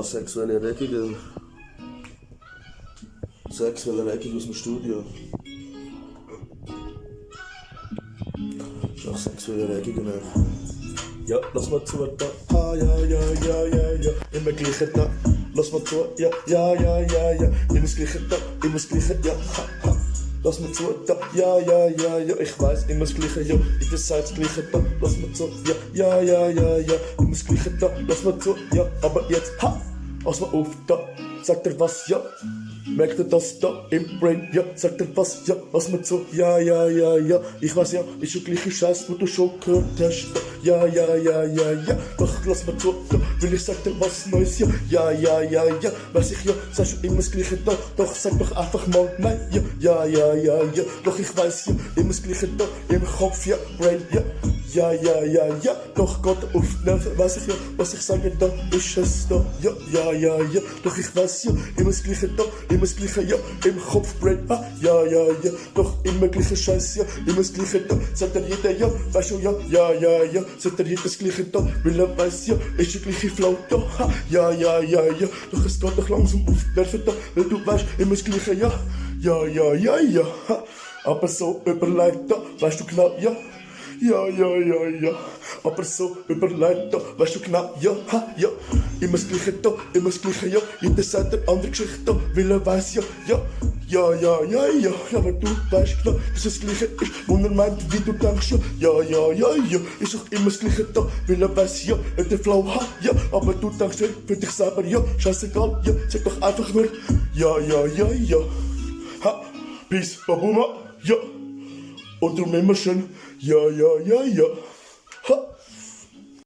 Sexuelle Erregungen. Sexuelle Erregung aus dem Studio. Ist auch sexuelle Erregungen. Ja, lass mal zu, da. Ah, ja, ja, ja, ja, ja. Immer gleiche da. Lass mal zu, ja, ja, ja, ja, ja. Immer das gleiche da, immer das gleiche, ja, ha, ha. Lass mal zu, da, ja, ja, ja, ja. Ich weiß, immer das gleiche, ja. Jeder sagt das gleiche da. Lass mal zu, ja, ja, ja, ja, ja. Immer das gleiche da. Lass mal zu, ja. Aber jetzt, ha. Pass mal auf, da. Sagt er was, ja. Merkt ihr das da im Brain? Ja, sagt er was? Ja, lass mal zu. Ja, ja, ja, ja. Ich weiß ja, ist schon gleiche Scheiß, wo du schon gehört hast. Ja, ja, ja, ja, ja. Doch lass mal zu. Da will ich sag dir was Neues. Ja, ja, ja, ja, ja. Weiß ich ja, sagst du immer das Gleiche da. Doch sag doch einfach mal nein. Ja, ja, ja, ja, ja. Doch ich weiß ja, immer das Gleiche da im Kopf. Ja, Brain. Ja. Ja, ja, ja, ja, doch Gott auf die Nerven, weiß ich ja, was ich sage, da ist es da. Ja, ja, ja, ja, doch ich weiß ja, immer das Gleiche da, immer das Gleiche, ja, im Kopf, Brain, ah, ja, ja, ja, doch immer gleiche Scheiß, ja, immer das Gleiche da, sagt er jeder, ja, weißt du, ja, ja, ja, ja, sagt er jeder das Gleiche da, weil er weiß, ja, ist der gleiche Flow da, ha, ja, ja, ja, ja, doch es geht doch langsam auf die Nerven da, weil du weißt, immer das Gleiche, ja, ja, ja, ja, ja, ha, aber so überlegt da, weißt du genau, ja. Ja, ja, ja, ja, aber so überlegt da, weißt du genau, ja, ha, ja, immer das Gleiche da, immer das Gleiche, ja, jeder sagt eine andere Geschichte da, weil er weiss, ja, ja, ja, ja, ja, ja, aber du weißt klar, dass es das Gleiche ist, wo er meint, wie du denkst, ja, ja, ja, ja, ist auch immer das Gleiche da, weil er weiss, ja, der Flow hat, ja, aber du denkst für dich selber, ja, scheißegal, ja, sag doch einfach nur, ja, ja, ja, ja, ha, Peace, Babuma, ja. Und darum immer schön, ja, ja, ja, ja.